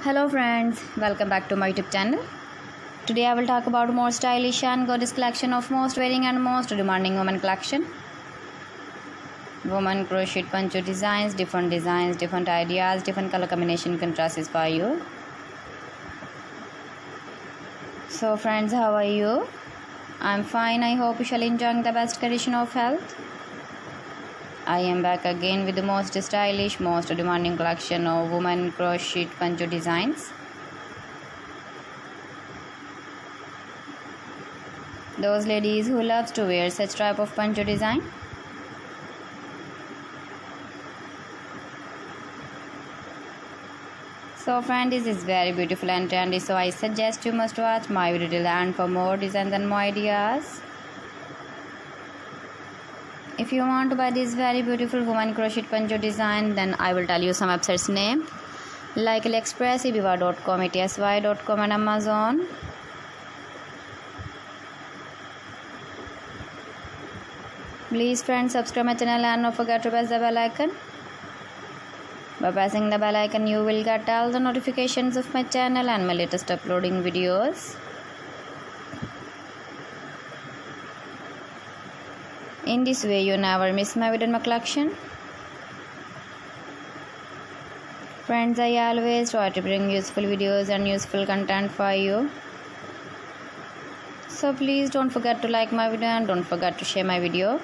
Hello friends, welcome back to my YouTube channel. Today I will talk about more stylish and gorgeous collection of most wearing and most demanding women collection. Woman crochet poncho designs, different ideas, different color combination contrasts for you. So friends, how are you? I'm fine. I hope you shall enjoy the best condition of health. I am back again with the most stylish, most demanding collection of women crochet poncho designs. Those ladies who loves to wear such type of poncho design. So friend, this is very beautiful and trendy, so I suggest you must watch my video till the end for more designs and more ideas. If you want to buy this very beautiful woman crochet poncho design, then I will tell you some websites name like AliExpress, ebiva.com, etsy.com and Amazon. Please friends, subscribe my channel and don't forget to press the bell icon. By pressing the bell icon, you will get all the notifications of my channel and my latest uploading videos. In this way, you never miss my video in my collection. Friends, I always try to bring useful videos and useful content for you. So please don't forget to like my video and don't forget to share my video.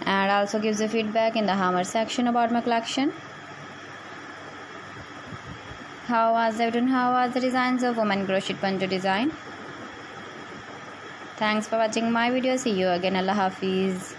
And also give the feedback in the hammer section about my collection. How was the video and how was the designs of woman crochet poncho design? Thanks for watching my video. See you again. Allah Hafiz.